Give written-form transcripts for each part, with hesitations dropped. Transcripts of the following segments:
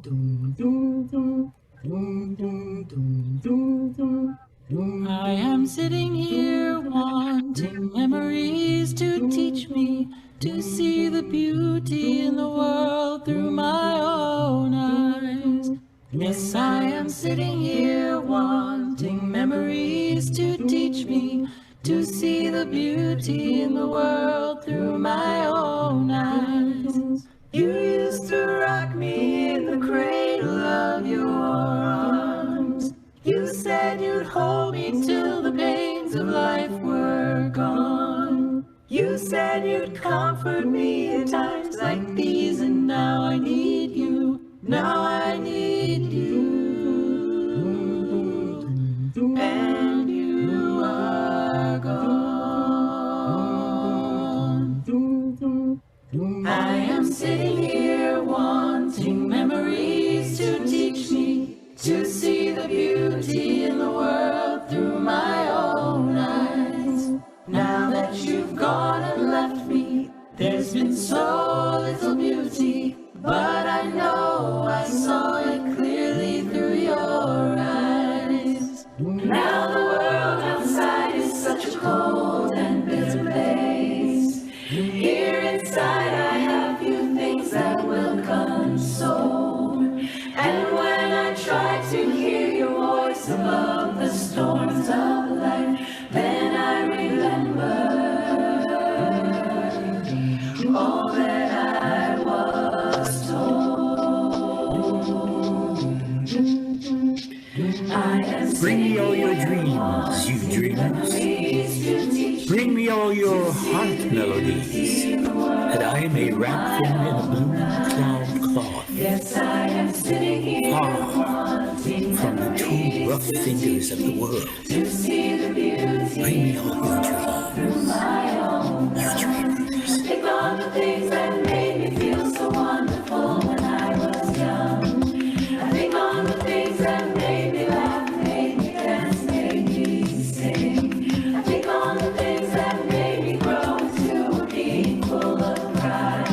I am sitting here wanting memories to teach me to see the beauty in the world through my own eyes. Yes, I am sitting here wanting memories to teach me to see the beauty in the world through my own eyes. You used to rock me in the cradle of your arms. You said you'd hold me till the pains of life were gone. You said you'd comfort me in times like these, and now I need you. Now I need you. And you are gone. I am sitting here wanting memories to teach me to see the beauty in the world through my own eyes. Now that you've gone and left me, there's been so little beauty, but I know I saw it clearly through your eyes. Now the world outside is such a cold and bitter place. Here inside I have few things that will console. And when I try to hear your voice above the storms of life, then I remember all that I was told. I am Bring me all your dreams, you dreamers. Bring me all your heart melodies, that I may wrap them in a blue cloud cloth. Yes, I am sitting here Far from the too rough fingers of the world. to see the beauty. Bring me all your dreams, you dreamers. Pick on the things that made me feel so wonderful when I was young. I think on the things that made me laugh, made me dance, made me sing. I think on the things that made me grow into a being full of pride. I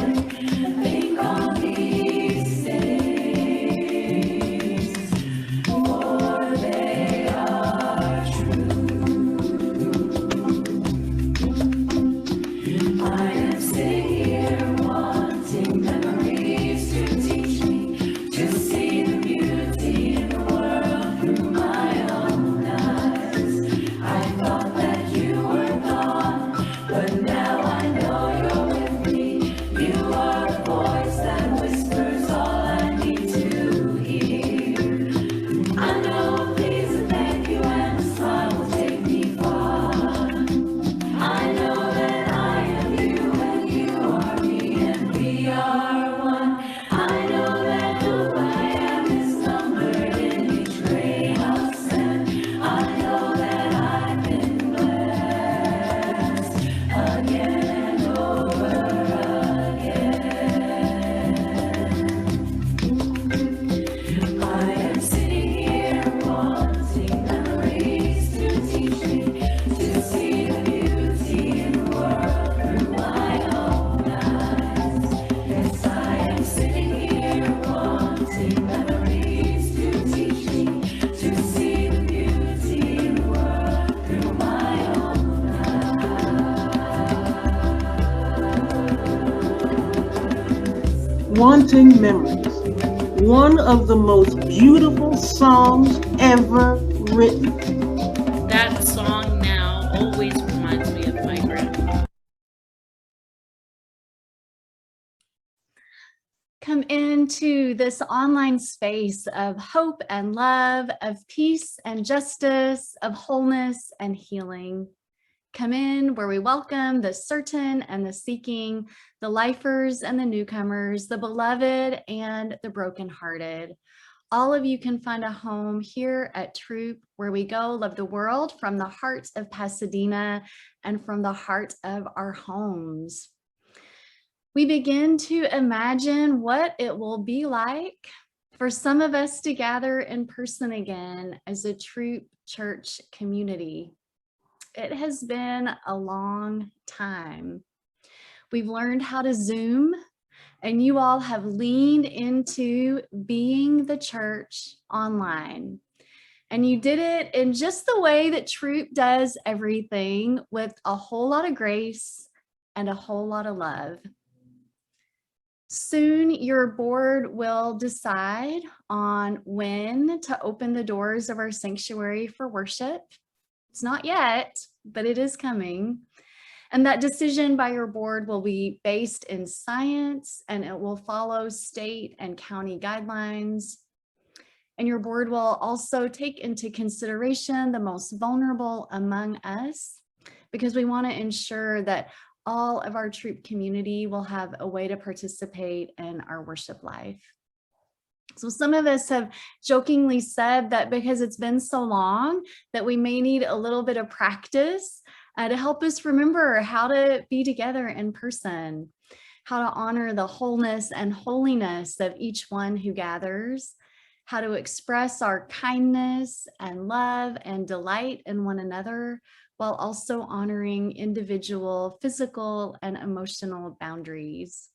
think on these things, for they are true. I am sitting here wanting memories to teach me to see the beauty in the world through my own eyes. I thought that you were gone, but now I know you're with me. You are the voice that whispers all I need to hear. I know a please and thank you and a smile will take me far. I know that I am you and you are me and we are one. I know that who I am is numbered in each gray house, and I know that I've been blessed again and over again. I am sitting here wanting memories to teach me to see the beauty in the world through my own eyes. Yes, I am sitting here wanting memories to teach me to see the beauty in the world through my own eyes. Wanting Memories, one of the most beautiful songs ever written. That song now always reminds me of my grandma. Come into this online space of hope and love, of peace and justice, of wholeness and healing. Come in where we welcome the certain and the seeking, the lifers and the newcomers, the beloved and the brokenhearted. All of you can find a home here at Troop, where we go love the world from the heart of Pasadena and from the heart of our homes. We begin to imagine what it will be like for some of us to gather in person again as a Troop church community. It has been a long time. We've learned how to Zoom And you all have leaned into being the church online. And you did it in just the way that Troop does everything, with a whole lot of grace and a whole lot of love. Soon your board will decide on when to open the doors of our sanctuary for worship. It's not yet, but it is coming. And that decision by your board will be based in science, and it will follow state and county guidelines. And your board will also take into consideration the most vulnerable among us, because we want to ensure that all of our Troop community will have a way to participate in our worship life. So some of us have jokingly said that because it's been so long that we may need a little bit of practice to help us remember how to be together in person, how to honor the wholeness and holiness of each one who gathers, how to express our kindness and love and delight in one another, while also honoring individual physical and emotional boundaries.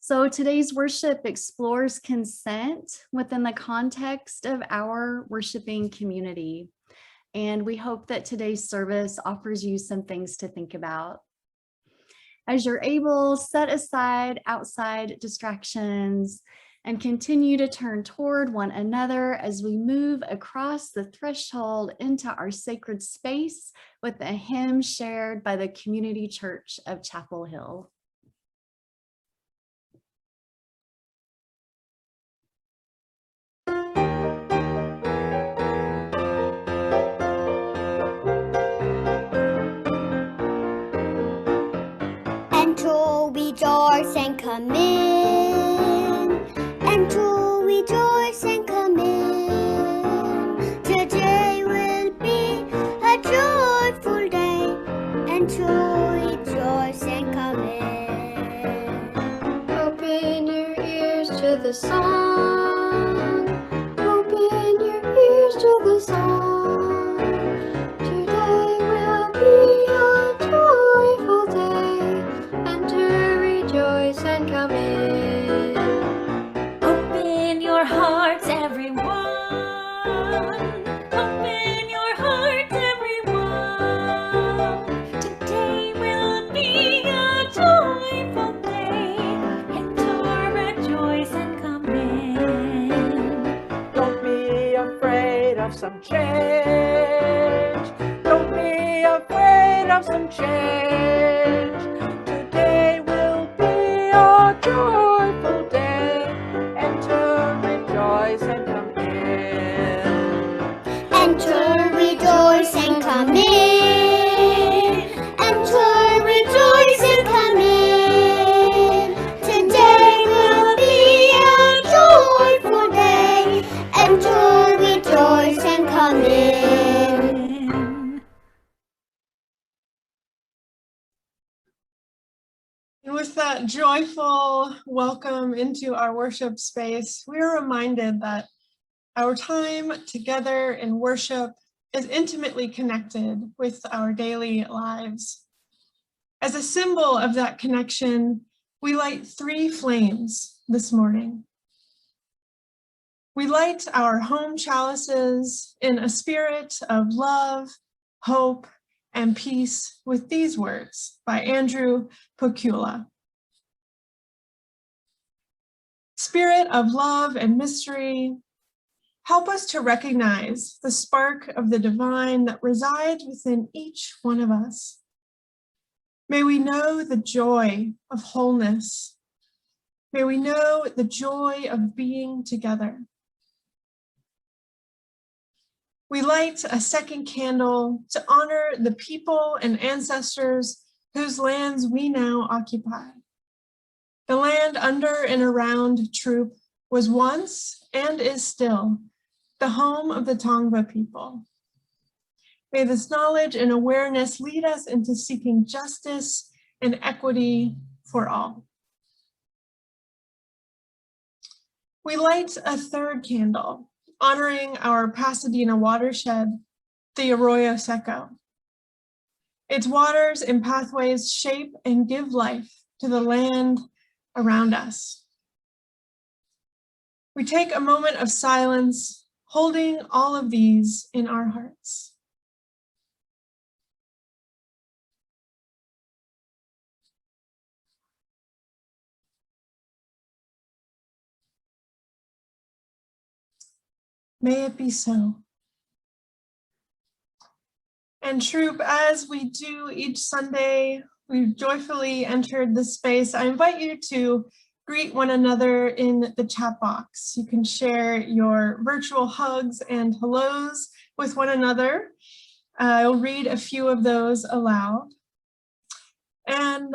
So today's worship explores consent within the context of our worshiping community. And we hope that today's service offers you some things to think about. As you're able, set aside outside distractions and continue to turn toward one another as we move across the threshold into our sacred space with a hymn shared by the Community Church of Chapel Hill. Enter, rejoice, and come in. Enter, rejoice, and come in. Today will be a joyful day. Enter, rejoice, and come in. Open your ears to the song. Open your ears to the song. Today will be a joyful day. Enter, rejoice, and come in. Open your hearts, everyone. Open your hearts, everyone. Today will be a joyful day. Enter, rejoice, and come in. Don't be afraid of some change. Don't be afraid of some change. Today will be a joyful day. Enter, rejoice, and come in. Enter, rejoice, and come in. Enter, rejoice, and come in. Today will be a joyful day. Enter, rejoice, and come in. And with that joyful welcome into our worship space, we are reminded that our time together in worship is intimately connected with our daily lives. As a symbol of that connection, we light 3 flames this morning. We light our home chalices in a spirit of love, hope, and peace with these words by Andrew Pocula. Spirit of love and mystery, help us to recognize the spark of the divine that resides within each one of us. May we know the joy of wholeness. May we know the joy of being together. We light a second candle to honor the people and ancestors whose lands we now occupy. The land under and around Troop was once and is still the home of the Tongva people. May this knowledge and awareness lead us into seeking justice and equity for all. We light a third candle, honoring our Pasadena watershed, the Arroyo Seco. Its waters and pathways shape and give life to the land around us. We take a moment of silence, holding all of these in our hearts. May it be so. And troop, as we do each Sunday, we've joyfully entered this space. I invite you to greet one another in the chat box. You can share your virtual hugs and hellos with one another. I'll read a few of those aloud. And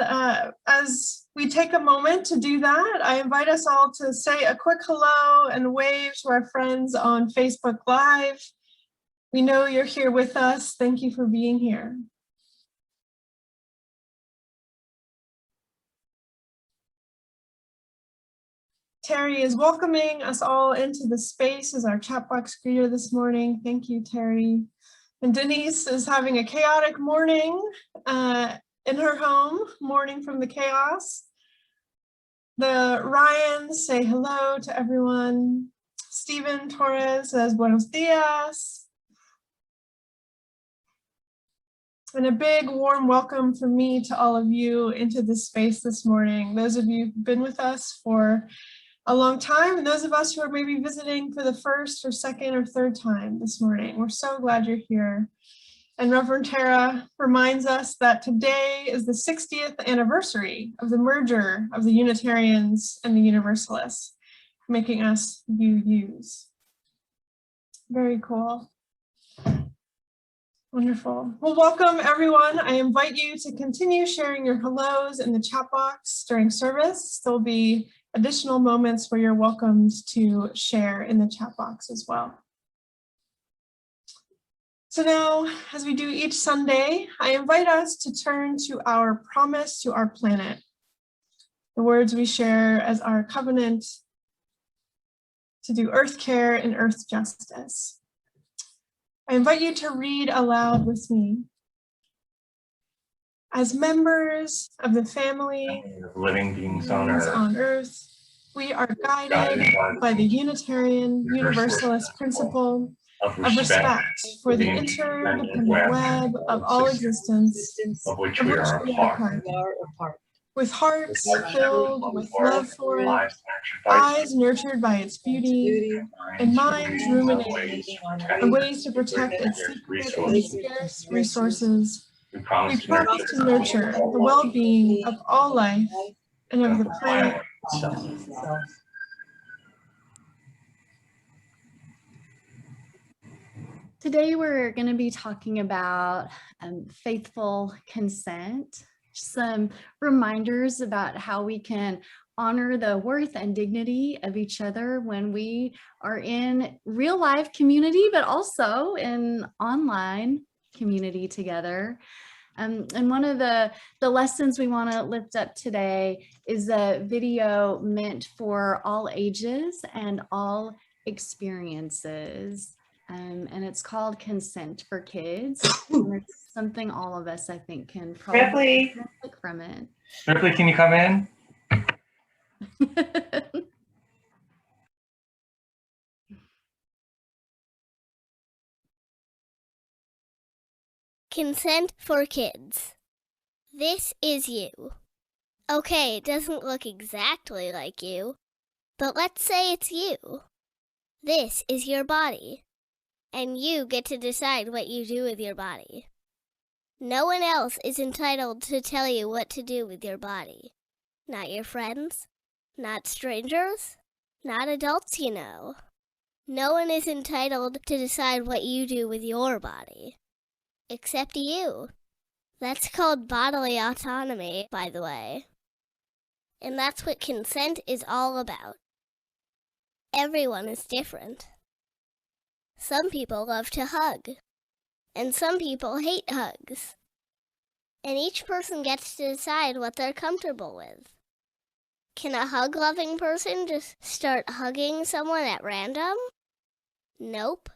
as we take a moment to do that, I invite us all to say a quick hello and wave to our friends on Facebook Live. We know you're here with us. Thank you for being here. Terry is welcoming us all into the space as our chat box greeter this morning. Thank you, Terry. And Denise is having a chaotic morning in her home, mourning from the chaos. The Ryans say hello to everyone. Stephen Torres says buenos dias. And a big warm welcome from me to all of you into this space this morning. Those of you who've been with us for a long time, and those of us who are maybe visiting for the first or second or third time this morning, we're so glad you're here. And Reverend Tera reminds us that today is the 60th anniversary of the merger of the Unitarians and the Universalists, making us UUs. Very cool. Wonderful. Well, welcome everyone. I invite you to continue sharing your hellos in the chat box during service. There'll be additional moments where you're welcomed to share in the chat box as well. So now, as we do each Sunday, I invite us to turn to our promise to our planet, the words we share as our covenant to do earth care and earth justice. I invite you to read aloud with me. As members of the family of living beings on earth, we are guided by the Unitarian Universalist principle of respect for the interdependent web of all existence, of which we are a part. With hearts filled with love for it, eyes nurtured by its beauty, and minds ruminating on ways to protect its secret and scarce resources, we promise to nurture the well-being of all life and of the planet itself. Today we're going to be talking about faithful consent, some reminders about how we can honor the worth and dignity of each other when we are in real life community, but also in online community together. And one of the lessons we want to lift up today is a video meant for all ages and all experiences. And it's called Consent for Kids. It's something all of us, I think, can probably benefit from it. Ripley, can you come in? Consent for Kids. This is you. Okay, it doesn't look exactly like you, but let's say it's you. This is your body, and you get to decide what you do with your body. No one else is entitled to tell you what to do with your body. Not your friends, not strangers, not adults you know. No one is entitled to decide what you do with your body. Except you. That's called bodily autonomy, by the way. And that's what consent is all about. Everyone is different. Some people love to hug, and some people hate hugs. And each person gets to decide what they're comfortable with. Can a hug-loving person just start hugging someone at random? Nope.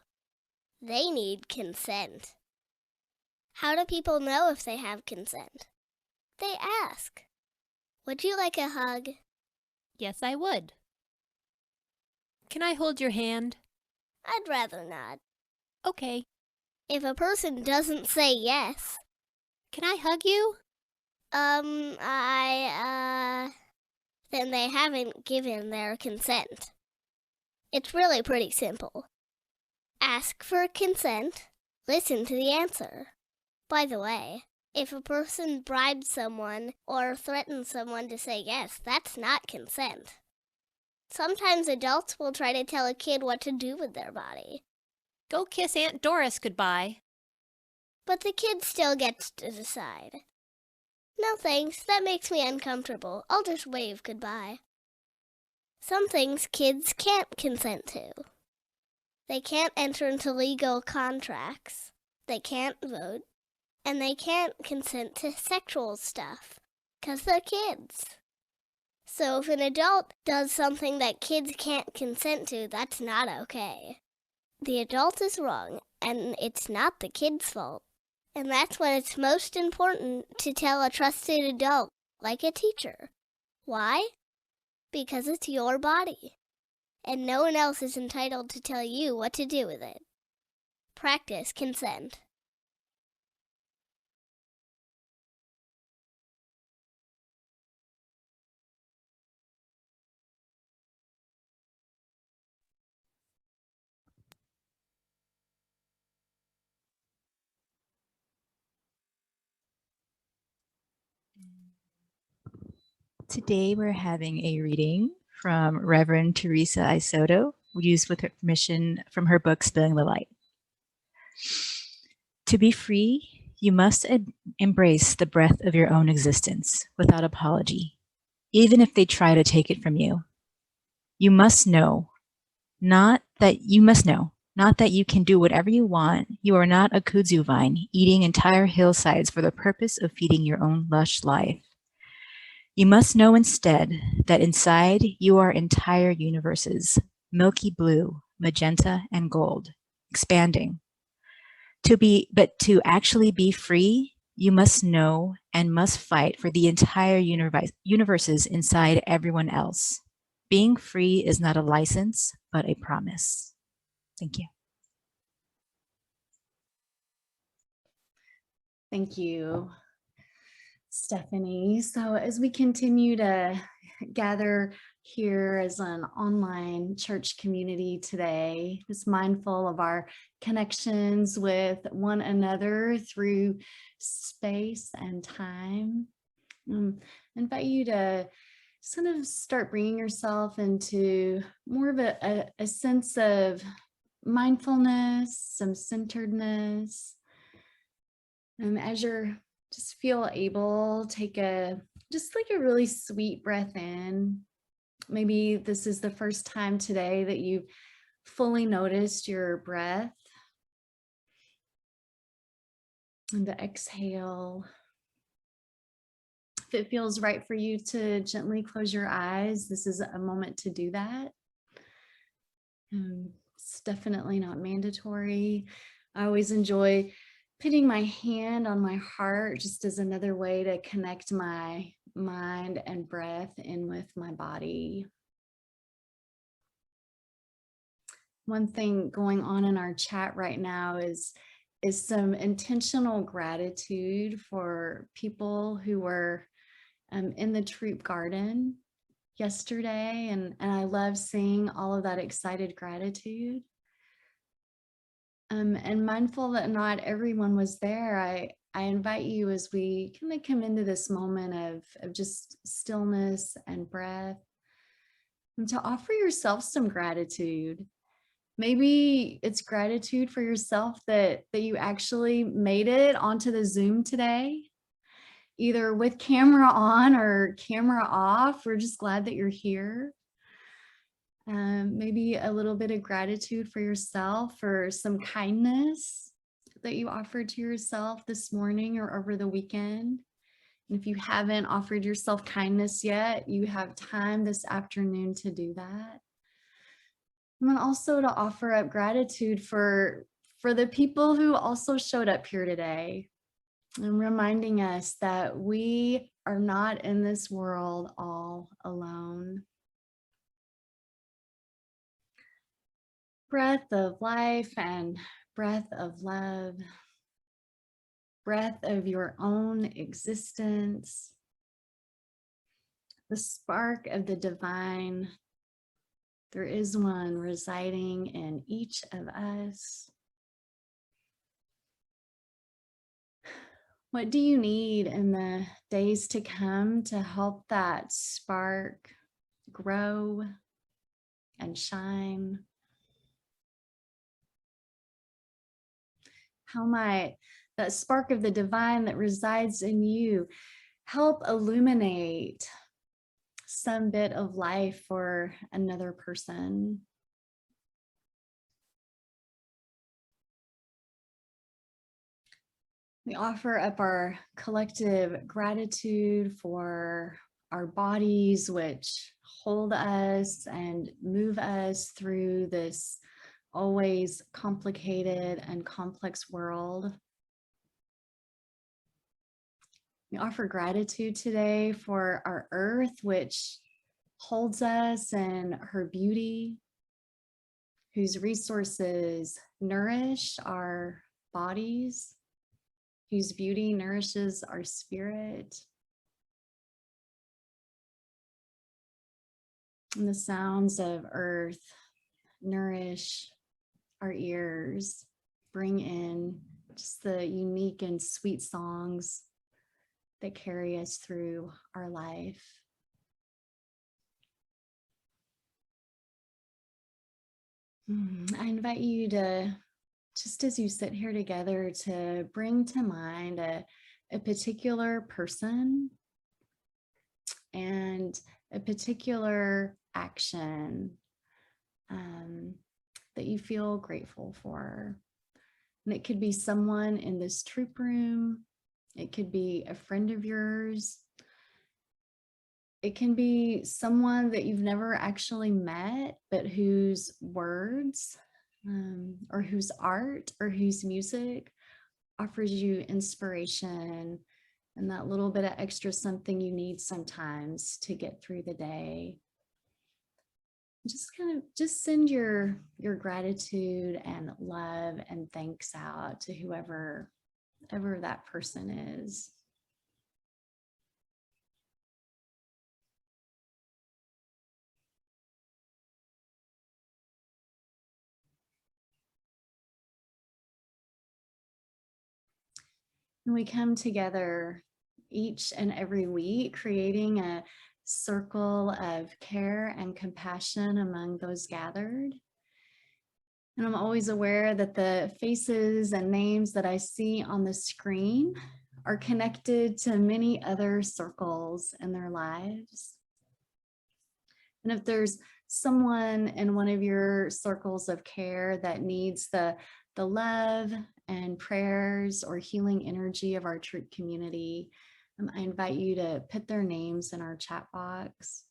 They need consent. How do people know if they have consent? They ask. Would you like a hug? Yes, I would. Can I hold your hand? I'd rather not. Okay. If a person doesn't say yes, Can I hug you? then they haven't given their consent. It's really pretty simple. Ask for consent, listen to the answer. By the way, if a person bribes someone or threatens someone to say yes, that's not consent. Sometimes adults will try to tell a kid what to do with their body. Go kiss Aunt Doris goodbye. But the kid still gets to decide. No thanks, that makes me uncomfortable. I'll just wave goodbye. Some things kids can't consent to. They can't enter into legal contracts. They can't vote. And they can't consent to sexual stuff, 'cause they're kids. So if an adult does something that kids can't consent to, that's not okay. The adult is wrong, and it's not the kid's fault. And that's when it's most important to tell a trusted adult, like a teacher. Why? Because it's your body, and no one else is entitled to tell you what to do with it. Practice consent. Today we're having a reading from Reverend Teresa Isoto, used with her permission from her book, Spilling the Light. To be free, you must embrace the breath of your own existence without apology, even if they try to take it from you. You must know, not that you can do whatever you want. You are not a kudzu vine eating entire hillsides for the purpose of feeding your own lush life. You must know instead that inside you are entire universes, milky blue, magenta, and gold, expanding. But to actually be free, you must know and must fight for the entire universes inside everyone else. Being free is not a license, but a promise. Thank you. Thank you, Stephanie. So as we continue to gather here as an online church community today, just mindful of our connections with one another through space and time, I invite you to sort of start bringing yourself into more of a sense of mindfulness, some centeredness. As you're just feel able, take just like a really sweet breath in. Maybe this is the first time today that you've fully noticed your breath. And to exhale. If it feels right for you to gently close your eyes, this is a moment to do that. It's definitely not mandatory. I always enjoy putting my hand on my heart just as another way to connect my mind and breath in with my body. One thing going on in our chat right now is some intentional gratitude for people who were in the troop garden yesterday, and I love seeing all of that excited gratitude. And mindful that not everyone was there, I invite you as we kind of come into this moment of just stillness and breath, and to offer yourself some gratitude. Maybe it's gratitude for yourself that you actually made it onto the Zoom today, either with camera on or camera off. We're just glad that you're here. Maybe a little bit of gratitude for yourself for some kindness that you offered to yourself this morning or over the weekend. And if you haven't offered yourself kindness yet, you have time this afternoon to do that. And then also to offer up gratitude for the people who also showed up here today, and reminding us that we are not in this world all alone. Breath of life and breath of love, breath of your own existence, the spark of the divine. There is one residing in each of us. What do you need in the days to come to help that spark grow and shine? How might that spark of the divine that resides in you help illuminate some bit of life for another person? We offer up our collective gratitude for our bodies, which hold us and move us through this always complicated and complex world. We offer gratitude today for our earth, which holds us in her beauty, whose resources nourish our bodies, whose beauty nourishes our spirit. And the sounds of earth nourish our ears, bring in just the unique and sweet songs that carry us through our life. I invite you to, just as you sit here together, to bring to mind a particular person and a particular action that you feel grateful for. And it could be someone in this troop room. It could be a friend of yours. It can be someone that you've never actually met, but whose words or whose art or whose music offers you inspiration and that little bit of extra something you need sometimes to get through the day. Just send your gratitude and love and thanks out to whoever that person is. And we come together each and every week, creating a circle of care and compassion among those gathered. And I'm always aware that the faces and names that I see on the screen are connected to many other circles in their lives. And if there's someone in one of your circles of care that needs the love and prayers or healing energy of our troop community, I invite you to put their names in our chat box.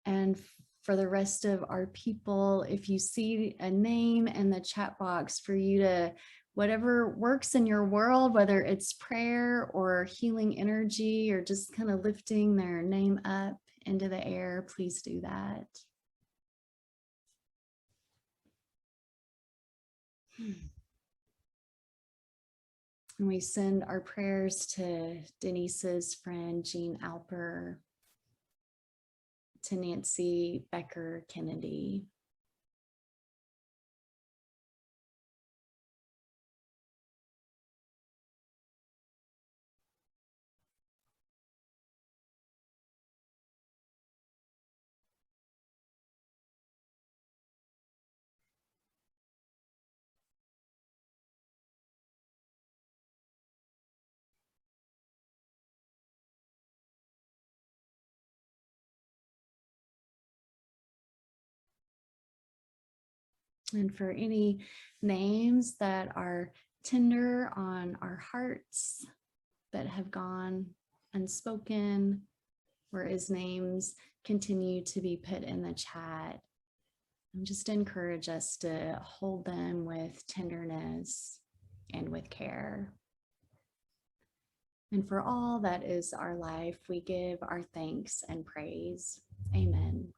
And for the rest of our people, if you see a name in the chat box, for you to, whatever works in your world, whether it's prayer or healing energy or just kind of lifting their name up into the air, please do that. And we send our prayers to Denise's friend, Jean Alper, to Nancy Becker Kennedy. And for any names that are tender on our hearts that have gone unspoken, or as names continue to be put in the chat, and just encourage us to hold them with tenderness and with care. And for all that is our life, we give our thanks and praise. Amen.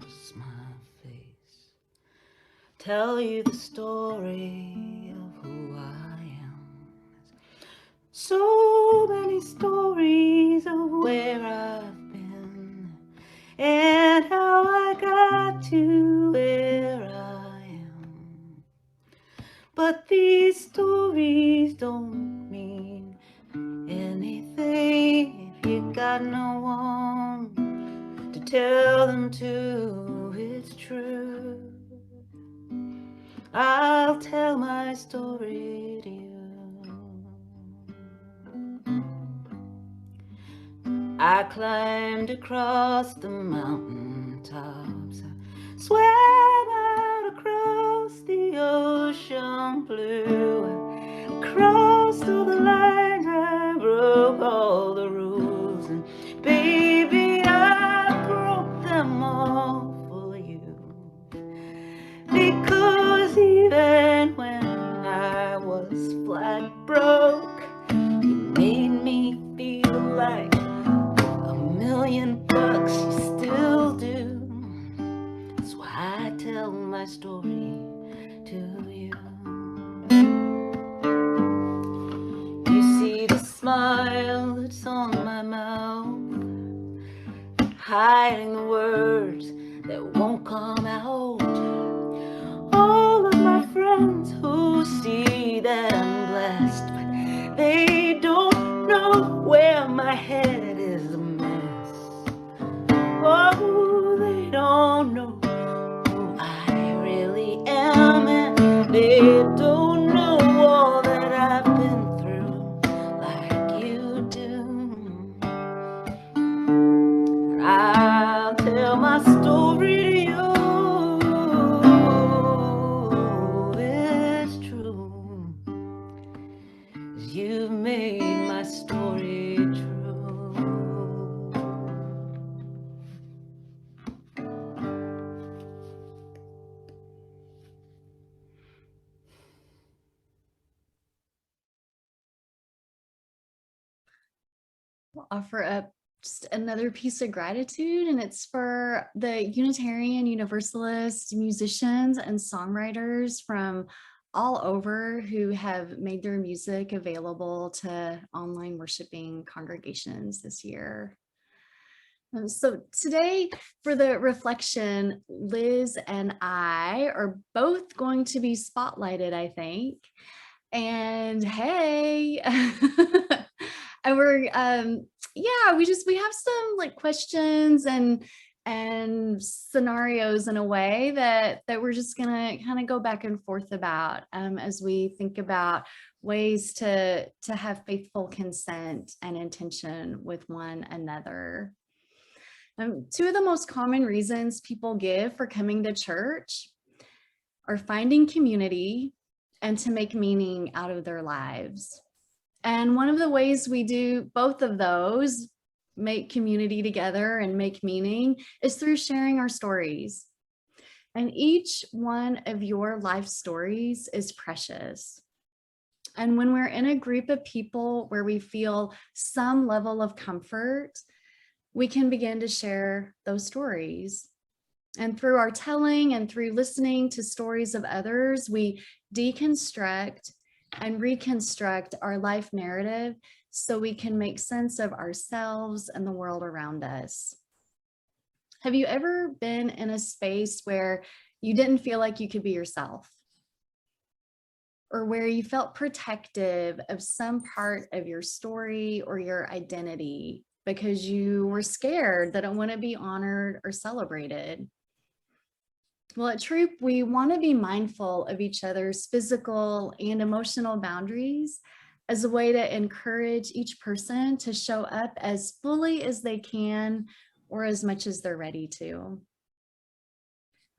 cross my face. Tell you the story of who I am. So many stories of where I've been and how I got to where I am. But these stories don't mean anything if you got no one to tell them to. It's true. I'll tell my story to you. I climbed across the mountain tops. I swam out across the ocean blue. I crossed all the lines, I broke all the rules. And baby, I broke them all for you. Because even when I was flat broke, you made me feel like $1,000,000, you still do. That's why I tell my story to you. You see the smile that's on my mouth, hiding the words that won't come out. All of my friends who see that I'm blessed, but they don't know where my head is a mess. Oh, they don't know who I really am, and they don't know all that I've been through like you do. I'll tell my story to you. It's true. You've made my story true. We'll offer up just another piece of gratitude, and it's for the Unitarian Universalist musicians and songwriters from all over who have made their music available to online worshiping congregations this year. So today for the reflection, Liz and I are both going to be spotlighted, I think. And hey, and we're yeah, we have some like questions and scenarios in a way that we're just gonna kind of go back and forth about as we think about ways to have faithful consent and intention with one another. Two of the most common reasons people give for coming to church are finding community and to make meaning out of their lives. And one of the ways we do both of those, make community together and make meaning, is through sharing our stories. And each one of your life stories is precious. And when we're in a group of people where we feel some level of comfort, we can begin to share those stories. And through our telling and through listening to stories of others, we deconstruct and reconstruct our life narrative so we can make sense of ourselves and the world around us. Have you ever been in a space where you didn't feel like you could be yourself? Or where you felt protective of some part of your story or your identity because you were scared that it wouldn't be honored or celebrated? Well, at Troop, we want to be mindful of each other's physical and emotional boundaries as a way to encourage each person to show up as fully as they can or as much as they're ready to.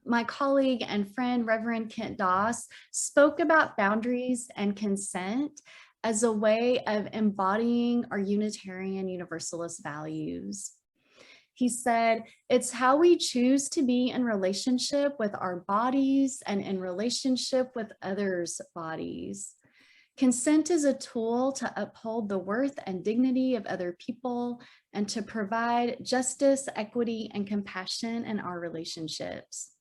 My colleague and friend, Reverend Kent Doss, spoke about boundaries and consent as a way of embodying our Unitarian Universalist values. He said, it's how we choose to be in relationship with our bodies and in relationship with others' bodies. Consent is a tool to uphold the worth and dignity of other people and to provide justice, equity, and compassion in our relationships.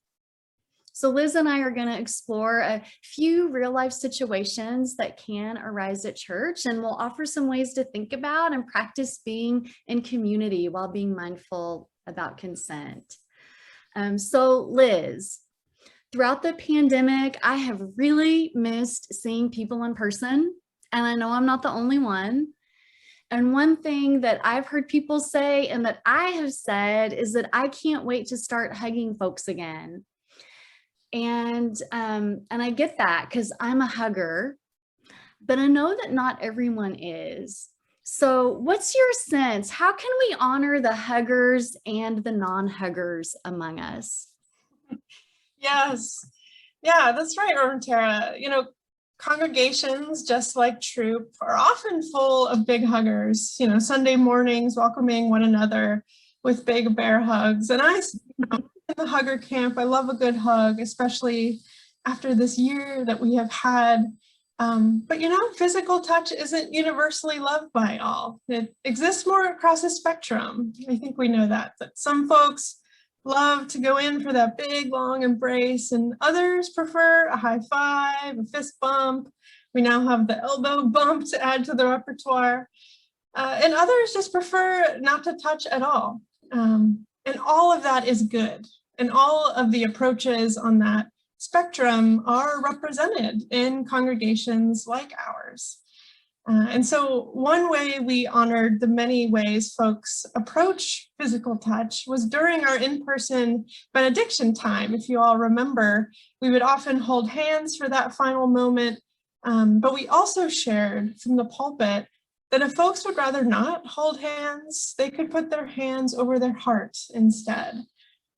So Liz and I are going to explore a few real life situations that can arise at church, and we'll offer some ways to think about and practice being in community while being mindful about consent. So Liz, throughout the pandemic, I have really missed seeing people in person, and I know I'm not the only one. And one thing that I've heard people say and that I have said is that I can't wait to start hugging folks again. And I get that because I'm a hugger, but I know that not everyone is. So what's your sense? How can we honor the huggers and the non-huggers among us? Yes. Yeah, that's right, Reverend Tera. You know, congregations, just like troop, are often full of big huggers, you know, Sunday mornings welcoming one another with big bear hugs. And I, in the hugger camp, I love a good hug, especially after this year that we have had. But you know, physical touch isn't universally loved by all. It exists more across a spectrum. I think we know that some folks love to go in for that big, long embrace, and others prefer a high five, a fist bump. We now have the elbow bump to add to the repertoire. And others just prefer not to touch at all. And all of that is good. And all of the approaches on that spectrum are represented in congregations like ours. And so one way we honored the many ways folks approach physical touch was during our in-person benediction time. If you all remember, we would often hold hands for that final moment, but we also shared from the pulpit that if folks would rather not hold hands, they could put their hands over their heart instead.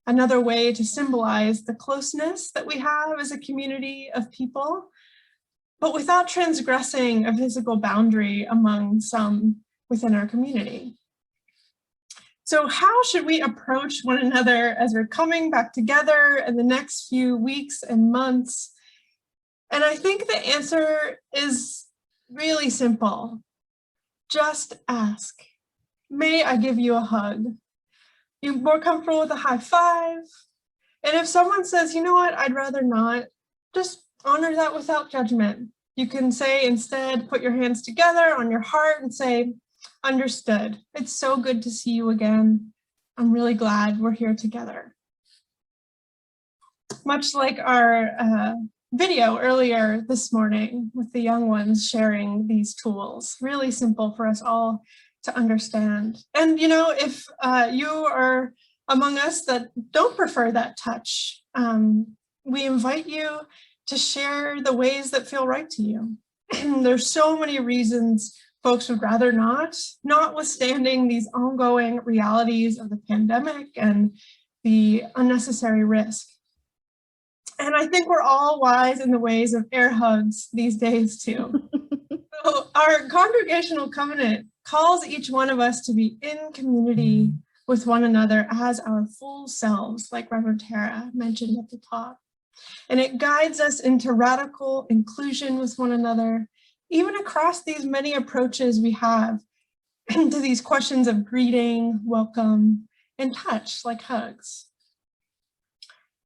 Another way to symbolize the closeness that we have as a community of people, but without transgressing a physical boundary among some within our community. So how should we approach one another as we're coming back together in the next few weeks and months? And I think the answer is really simple. Just ask, may I give you a hug? You more comfortable with a high five? And if someone says, you know what, I'd rather not, just honor that without judgment. You can say instead, put your hands together on your heart and say, understood. It's so good to see you again. I'm really glad we're here together. Much like our video earlier this morning with the young ones sharing these tools, really simple for us all to understand. And you know, if you are among us that don't prefer that touch, we invite you to share the ways that feel right to you. There's so many reasons folks would rather not, notwithstanding these ongoing realities of the pandemic and the unnecessary risk. And I think we're all wise in the ways of air hugs these days too. So our congregational covenant calls each one of us to be in community with one another as our full selves, like Reverend Tera mentioned at the top. And it guides us into radical inclusion with one another, even across these many approaches we have to these questions of greeting, welcome, and touch, like hugs.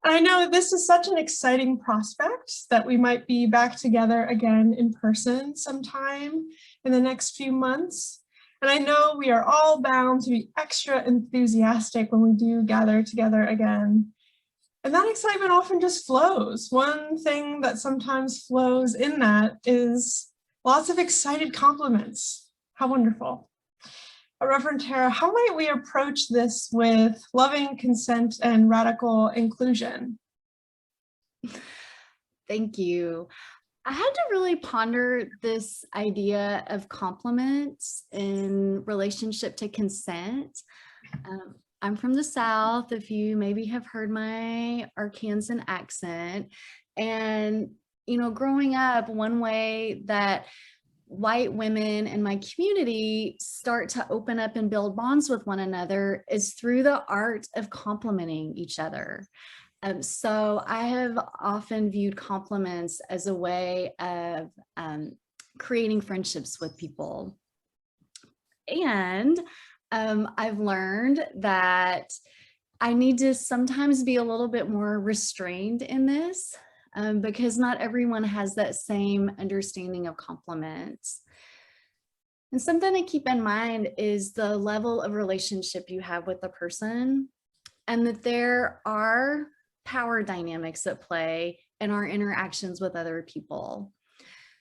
And I know this is such an exciting prospect that we might be back together again in person sometime in the next few months. And I know we are all bound to be extra enthusiastic when we do gather together again. And that excitement often just flows. One thing that sometimes flows in that is lots of excited compliments. How wonderful. Reverend Tera, how might we approach this with loving consent and radical inclusion? Thank you. I had to really ponder this idea of compliments in relationship to consent. I'm from the South, if you maybe have heard my Arkansan accent. And, you know, growing up, one way that white women in my community start to open up and build bonds with one another is through the art of complimenting each other. So I have often viewed compliments as a way of creating friendships with people. And I've learned that I need to sometimes be a little bit more restrained in this because not everyone has that same understanding of compliments. And something to keep in mind is the level of relationship you have with the person, and that there are power dynamics at play in our interactions with other people.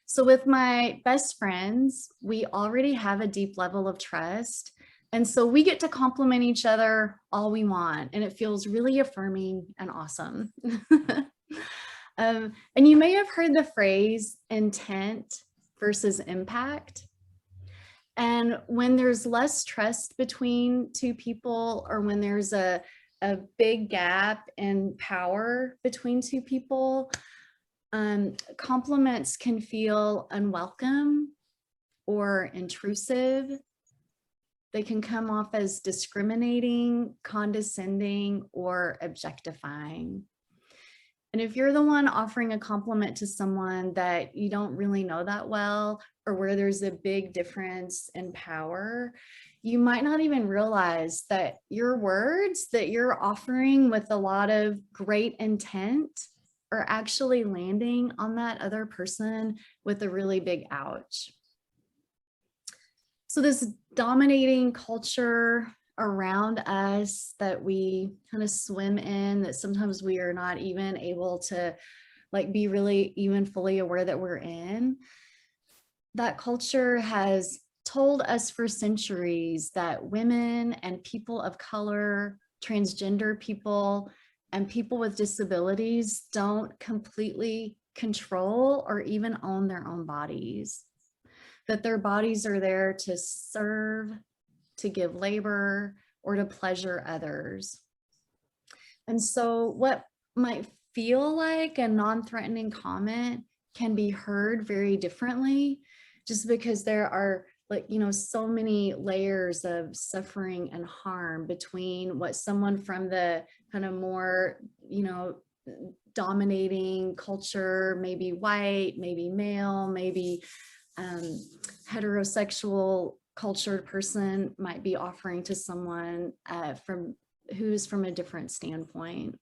So with my best friends, we already have a deep level of trust. And so we get to compliment each other all we want, and it feels really affirming and awesome. And you may have heard the phrase intent versus impact. And when there's less trust between two people, or when there's a big gap in power between two people, compliments can feel unwelcome or intrusive. They can come off as discriminating, condescending, or objectifying. And if you're the one offering a compliment to someone that you don't really know that well, or where there's a big difference in power, you might not even realize that your words that you're offering with a lot of great intent are actually landing on that other person with a really big ouch. So this dominating culture around us that we kind of swim in, that sometimes we are not even able to like be really even fully aware that we're in, that culture has told us for centuries that women and people of color, transgender people, and people with disabilities don't completely control or even own their own bodies, that their bodies are there to serve, to give labor, or to pleasure others. And so what might feel like a non-threatening comment can be heard very differently, just because there are, like, you know, so many layers of suffering and harm between what someone from the kind of more, you know, dominating culture, maybe white, maybe male, maybe heterosexual cultured person might be offering to someone who's from a different standpoint.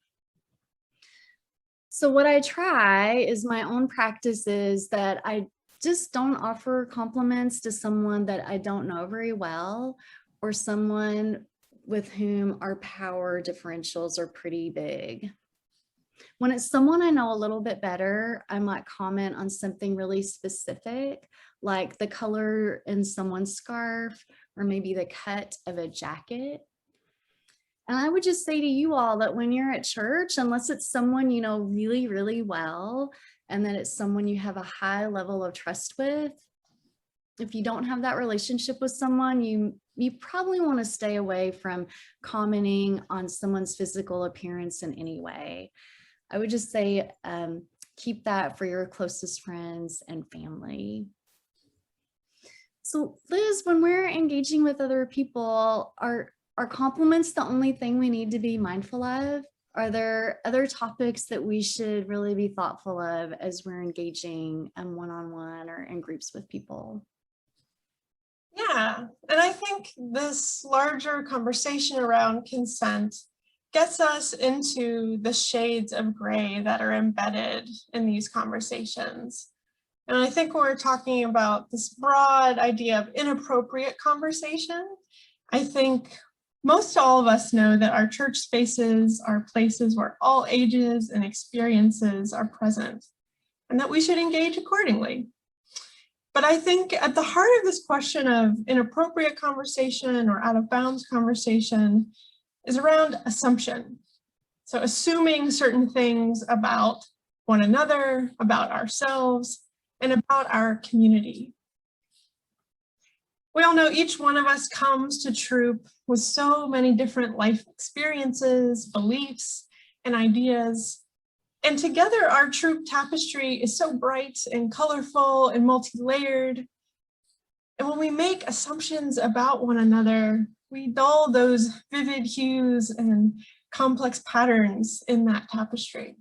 So what I try is my own practice is that I just don't offer compliments to someone that I don't know very well, or someone with whom our power differentials are pretty big. When it's someone I know a little bit better, I might comment on something really specific, like the color in someone's scarf, or maybe the cut of a jacket. And I would just say to you all that when you're at church, unless it's someone you know really, really well, and that it's someone you have a high level of trust with, if you don't have that relationship with someone, you probably want to stay away from commenting on someone's physical appearance in any way. I would just say keep that for your closest friends and family. So Liz, when we're engaging with other people, are compliments the only thing we need to be mindful of? Are there other topics that we should really be thoughtful of as we're engaging one-on-one or in groups with people? Yeah, and I think this larger conversation around consent gets us into the shades of gray that are embedded in these conversations. And I think when we're talking about this broad idea of inappropriate conversation, I think most all of us know that our church spaces are places where all ages and experiences are present, and that we should engage accordingly. But I think at the heart of this question of inappropriate conversation or out of bounds conversation is around assumption. So assuming certain things about one another, about ourselves, and about our community. We all know each one of us comes to Troop with so many different life experiences, beliefs, and ideas. And together our Troop tapestry is so bright and colorful and multi-layered. And when we make assumptions about one another, we dull those vivid hues and complex patterns in that tapestry.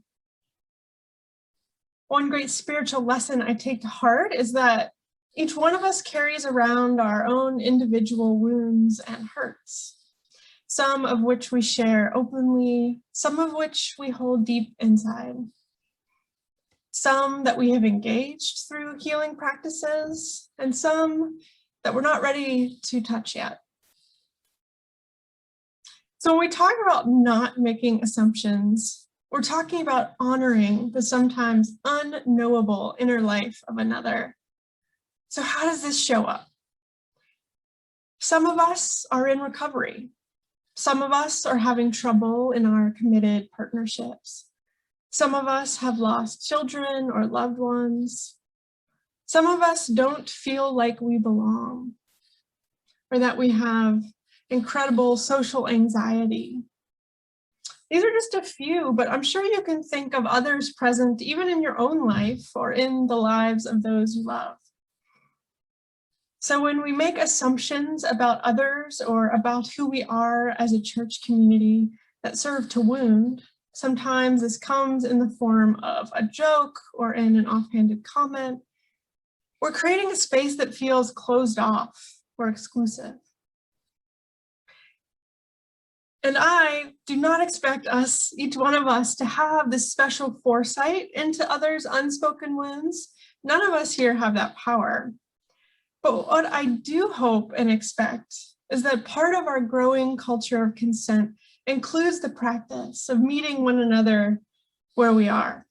One great spiritual lesson I take to heart is that Each one of us carries around our own individual wounds and hurts, some of which we share openly, some of which we hold deep inside, some that we have engaged through healing practices, and some that we're not ready to touch yet. So when we talk about not making assumptions, we're talking about honoring the sometimes unknowable inner life of another. So how does this show up? Some of us are in recovery. Some of us are having trouble in our committed partnerships. Some of us have lost children or loved ones. Some of us don't feel like we belong, or that we have incredible social anxiety. These are just a few, but I'm sure you can think of others present even in your own life or in the lives of those you love. So when we make assumptions about others or about who we are as a church community that serve to wound, sometimes this comes in the form of a joke or in an offhanded comment. We're creating a space that feels closed off or exclusive. And I do not expect us, each one of us, to have this special foresight into others' unspoken wounds. None of us here have that power. But what I do hope and expect is that part of our growing culture of consent includes the practice of meeting one another where we are,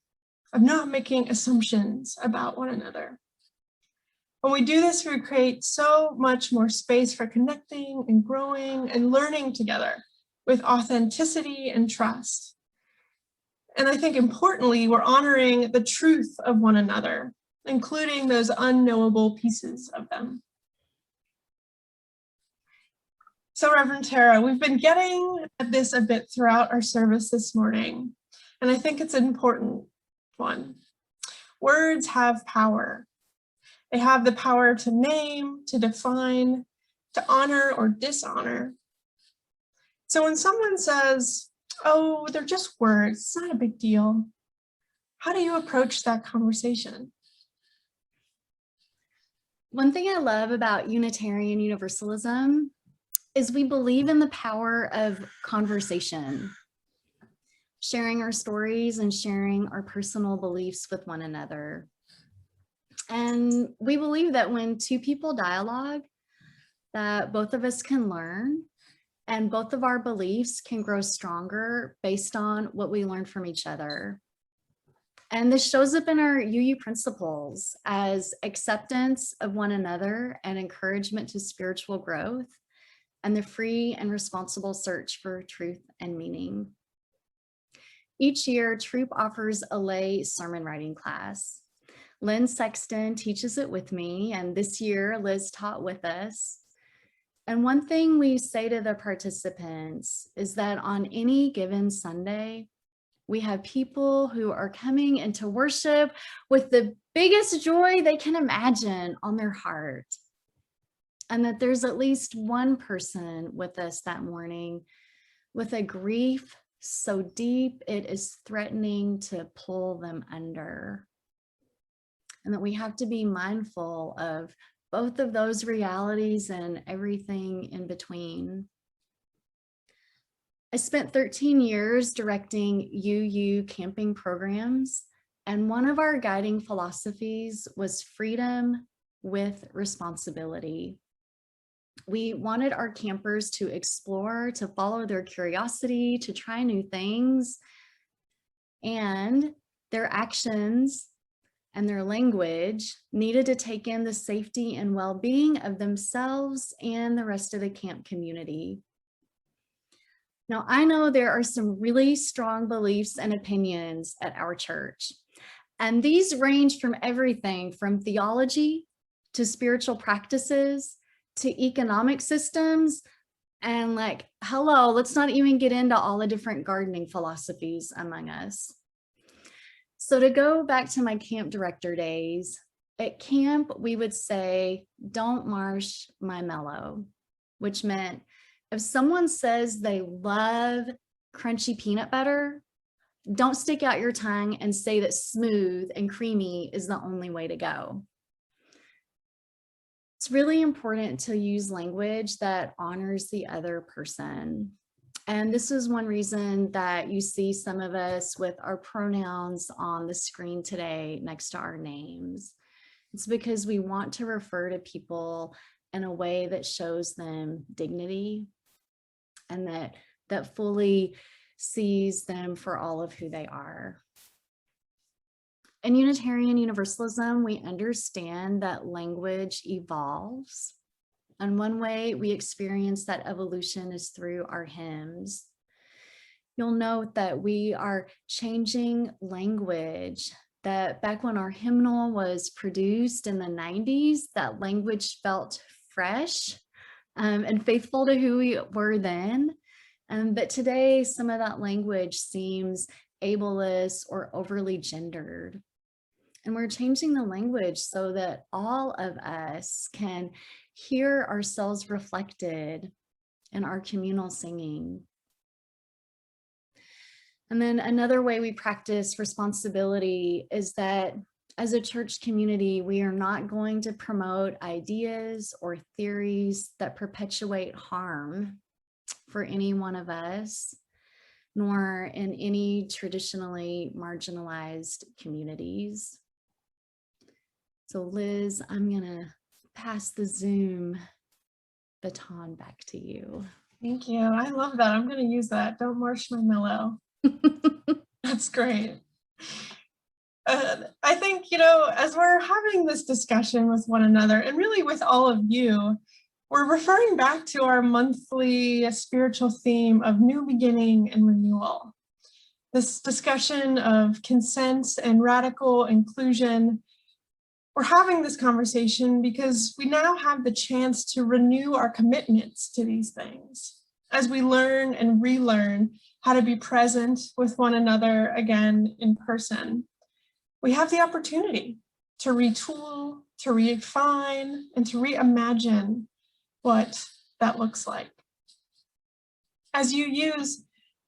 of not making assumptions about one another. When we do this, we create so much more space for connecting and growing and learning together with authenticity and trust. And I think importantly, we're honoring the truth of one another, including those unknowable pieces of them. So Reverend Tera, we've been getting at this a bit throughout our service this morning, and I think it's an important one. Words have power. They have the power to name, to define, to honor or dishonor. So when someone says, oh, they're just words, it's not a big deal, how do you approach that conversation? One thing I love about Unitarian Universalism is we believe in the power of conversation, sharing our stories and sharing our personal beliefs with one another. And we believe that when two people dialogue, that both of us can learn and both of our beliefs can grow stronger based on what we learn from each other. And this shows up in our UU principles as acceptance of one another and encouragement to spiritual growth and the free and responsible search for truth and meaning. Each year, Troop offers a lay sermon writing class. Lynn Sexton teaches it with me, and this year Liz taught with us. And one thing we say to the participants is that on any given Sunday, we have people who are coming into worship with the biggest joy they can imagine on their heart. And that there's at least one person with us that morning with a grief so deep it is threatening to pull them under. And that we have to be mindful of both of those realities and everything in between. I spent 13 years directing UU camping programs, and one of our guiding philosophies was freedom with responsibility. We wanted our campers to explore, to follow their curiosity, to try new things, and their actions and their language needed to take in the safety and well-being of themselves and the rest of the camp community. Now, I know there are some really strong beliefs and opinions at our church, and these range from everything from theology to spiritual practices to economic systems, and like, hello, let's not even get into all the different gardening philosophies among us. So to go back to my camp director days, at camp, we would say, don't marsh my mellow, which meant if someone says they love crunchy peanut butter, don't stick out your tongue and say that smooth and creamy is the only way to go. It's really important to use language that honors the other person. And this is one reason that you see some of us with our pronouns on the screen today next to our names. It's because we want to refer to people in a way that shows them dignity and that fully sees them for all of who they are. In Unitarian Universalism, we understand that language evolves. And one way we experience that evolution is through our hymns. You'll note that we are changing language, that back when our hymnal was produced in the 90s, that language felt fresh and faithful to who we were then. But today, some of that language seems ableist or overly gendered. And we're changing the language so that all of us can hear ourselves reflected in our communal singing. And then another way we practice responsibility is that as a church community, we are not going to promote ideas or theories that perpetuate harm for any one of us, nor in any traditionally marginalized communities. So Liz, I'm gonna pass the Zoom baton back to you. Thank you. I love that. I'm going to use that. Don't marsh my mellow. That's great. I think, as we're having this discussion with one another and really with all of you, we're referring back to our monthly spiritual theme of new beginning and renewal. This discussion of consent and radical inclusion. We're having this conversation because we now have the chance to renew our commitments to these things as we learn and relearn how to be present with one another again in person. We have the opportunity to retool, to refine, and to reimagine what that looks like. As you use,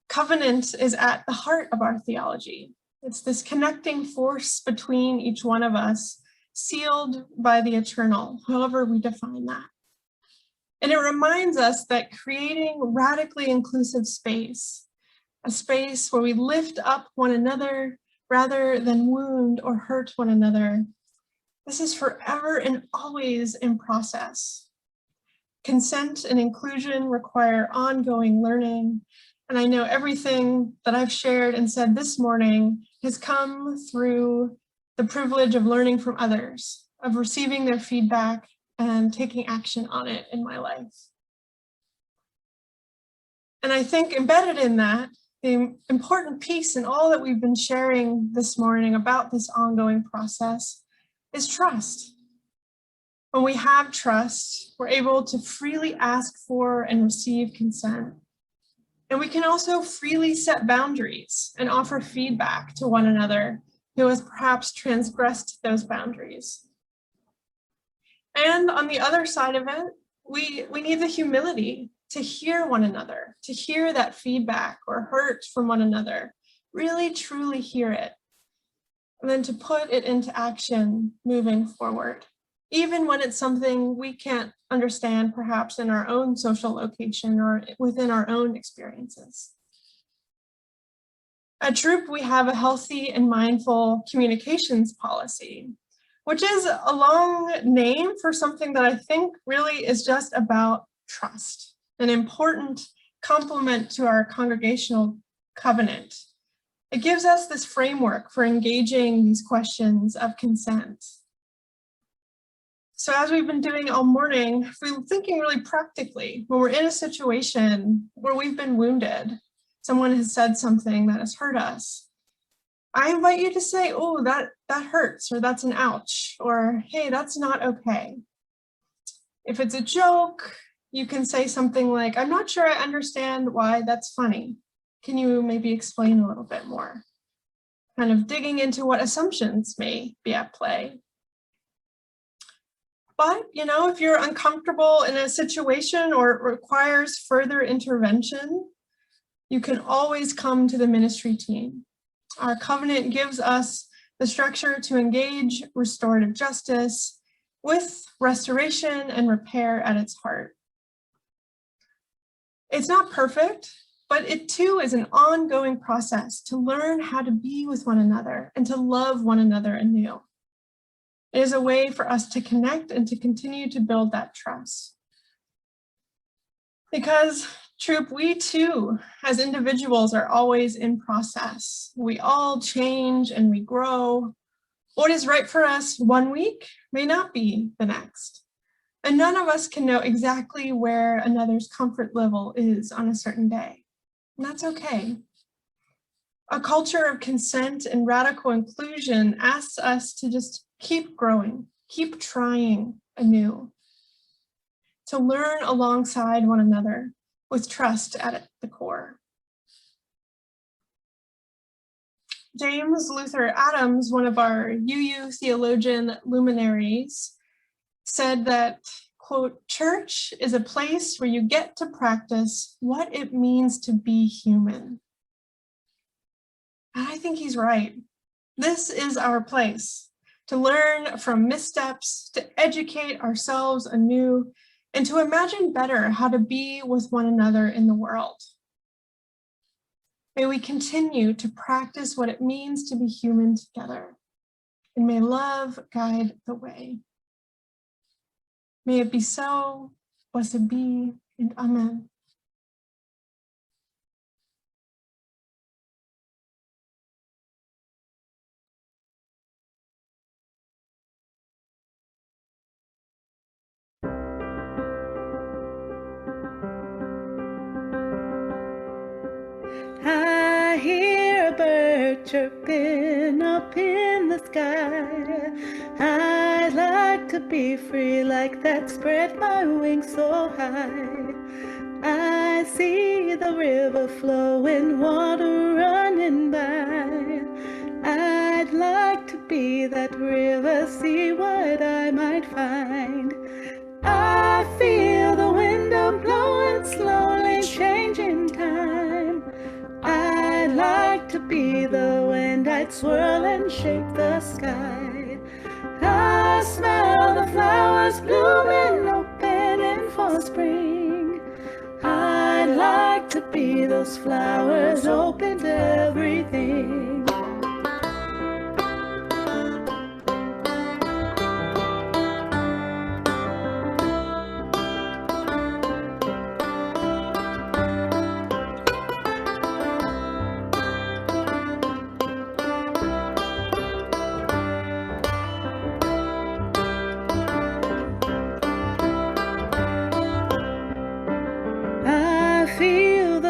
covenant is at the heart of our theology. It's this connecting force between each one of us, sealed by the eternal, however we define that. And it reminds us that creating radically inclusive space, a space where we lift up one another rather than wound or hurt one another, this is forever and always in process. Consent and inclusion require ongoing learning, and I know everything that I've shared and said this morning has come through the privilege of learning from others, of receiving their feedback and taking action on it in my life. And I think embedded in that, the important piece in all that we've been sharing this morning about this ongoing process is trust. When we have trust, we're able to freely ask for and receive consent. And we can also freely set boundaries and offer feedback to one another who has perhaps transgressed those boundaries. And on the other side of it, we need the humility to hear one another, to hear that feedback or hurt from one another, really truly hear it, and then to put it into action moving forward, even when it's something we can't understand perhaps in our own social location or within our own experiences. At Troop, we have a healthy and mindful communications policy, which is a long name for something that I think really is just about trust, an important complement to our congregational covenant. It gives us this framework for engaging these questions of consent. So as we've been doing all morning, we're thinking really practically, when we're in a situation where we've been wounded, someone has said something that has hurt us, I invite you to say, oh, that hurts, or that's an ouch, or hey, that's not okay. If it's a joke, you can say something like, I'm not sure I understand why that's funny. Can you maybe explain a little bit more? Kind of digging into what assumptions may be at play. But, if you're uncomfortable in a situation or it requires further intervention, you can always come to the ministry team. Our covenant gives us the structure to engage restorative justice with restoration and repair at its heart. It's not perfect, but it too is an ongoing process to learn how to be with one another and to love one another anew. It is a way for us to connect and to continue to build that trust. Because, Troop, we too, as individuals, are always in process. We all change and we grow. What is right for us one week may not be the next. And none of us can know exactly where another's comfort level is on a certain day. And that's okay. A culture of consent and radical inclusion asks us to just keep growing, keep trying anew, to learn alongside one another with trust at the core. James Luther Adams, one of our UU theologian luminaries, said that, quote, "Church is a place where you get to practice what it means to be human." And I think he's right. This is our place to learn from missteps, to educate ourselves anew, and to imagine better how to be with one another in the world. May we continue to practice what it means to be human together, and may love guide the way. May it be so, blessed be, and amen. I hear a bird chirping up in the sky. I'd like to be free like that, spread my wings so high. I see the river flowing, water running by. I'd like to be that river, see what I might find. I feel the wind blowing, slowly changing time. I'd like to be the wind, I'd swirl and shake the sky. I smell the flowers blooming, opening for spring. I'd like to be those flowers, open to everything.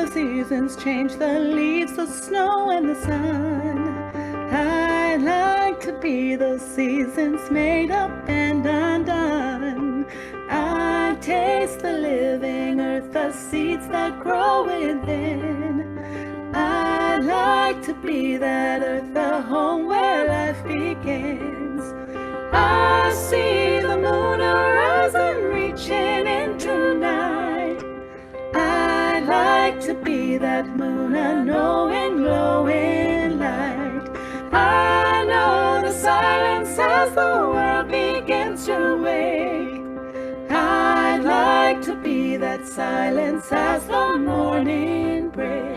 Seasons change, the leaves, the snow and the sun. I'd like to be those seasons made up and undone. I taste the living earth, the seeds that grow within. I'd like to be that earth, the home where life begins. I see the moon horizon reaching into night. I'd like to be that moon, a knowing, glowing light. I know the silence as the world begins to wake. I'd like to be that silence as the morning breaks.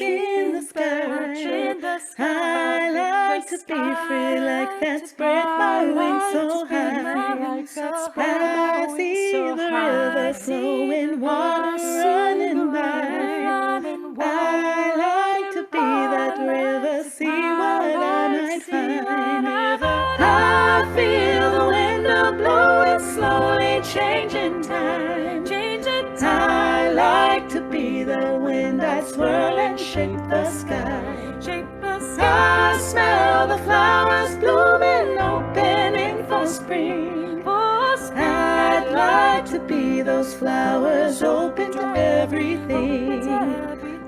In the sky, I like to be free like that, spread my wings so high. I see the river flowing, water running by. I like to be that river, see what I might find. I feel the wind blowing, slowly changing time. I like to be the wind, I swirl and shake the sky. I smell the flowers blooming, opening for spring. I'd like to be those flowers open to everything.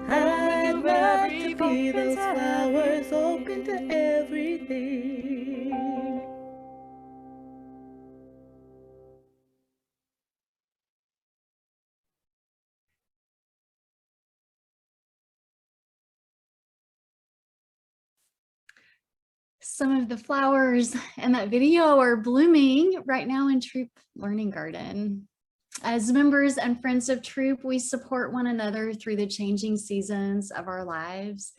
I'd like to be those flowers open to everything. Some of the flowers in that video are blooming right now in Troop Learning Garden. As members and friends of Troop, we support one another through the changing seasons of our lives.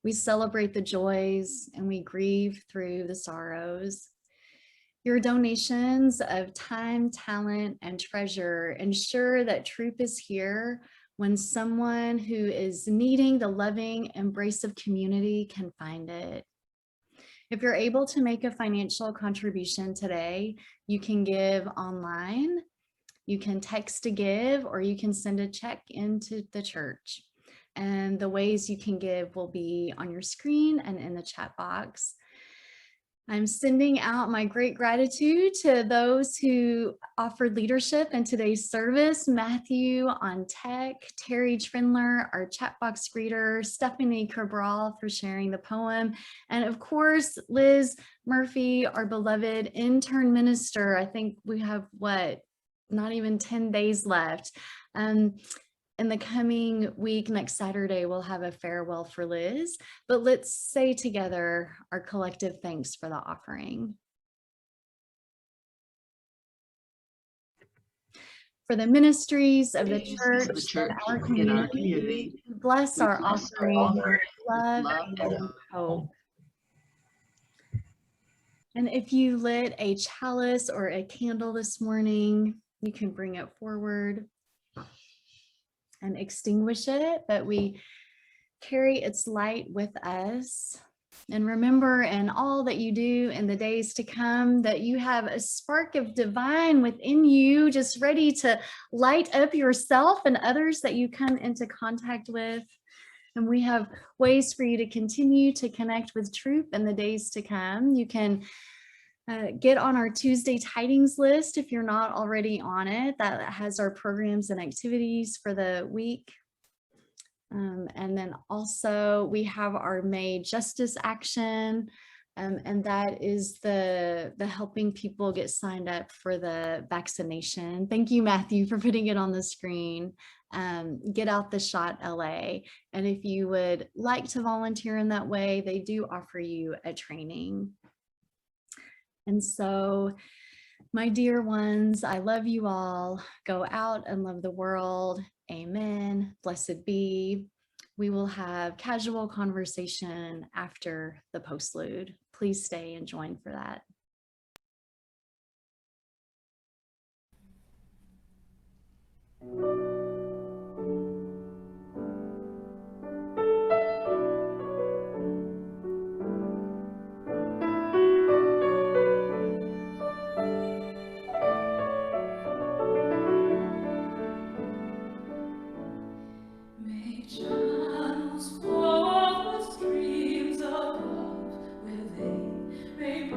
We celebrate the joys and we grieve through the sorrows. Your donations of time, talent, and treasure ensure that Troop is here when someone who is needing the loving embrace of community can find it. If you're able to make a financial contribution today, you can give online, you can text to give, or you can send a check into the church. And the ways you can give will be on your screen and in the chat box. I'm sending out my great gratitude to those who offered leadership in today's service. Matthew on tech, Terry Trindler, our chat box greeter, Stephanie Cabral for sharing the poem, and of course, Liz Murphy, our beloved intern minister. I think we have, not even 10 days left. In the coming week, next Saturday, we'll have a farewell for Liz, but let's say together our collective thanks for the offering. For the ministries of the church and our community, bless our offering, love and hope. And if you lit a chalice or a candle this morning, you can bring it forward and extinguish it, but we carry its light with us. And remember in all that you do in the days to come that you have a spark of divine within you, just ready to light up yourself and others that you come into contact with. And we have ways for you to continue to connect with Troop in the days to come. You can get on our Tuesday tidings list if you're not already on it. That has our programs and activities for the week. And then also we have our May Justice Action, and that is the helping people get signed up for the vaccination. Thank you, Matthew, for putting it on the screen. Get Out the Shot LA. And if you would like to volunteer in that way, they do offer you a training. And so, my dear ones, I love you all. Go out and love the world. Amen. Blessed be. We will have casual conversation after the postlude. Please stay and join for that. May channels fall with streams of love within, may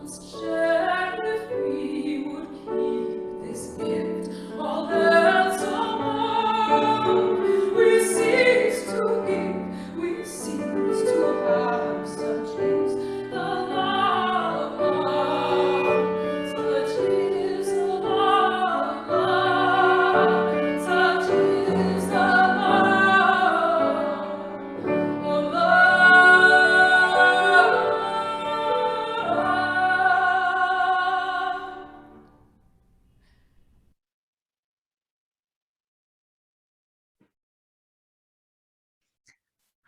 share if we would keep this gift, all that so more. We cease to give, we cease to have such is the love of, such is the love of, such is the love of love.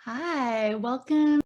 Hi, welcome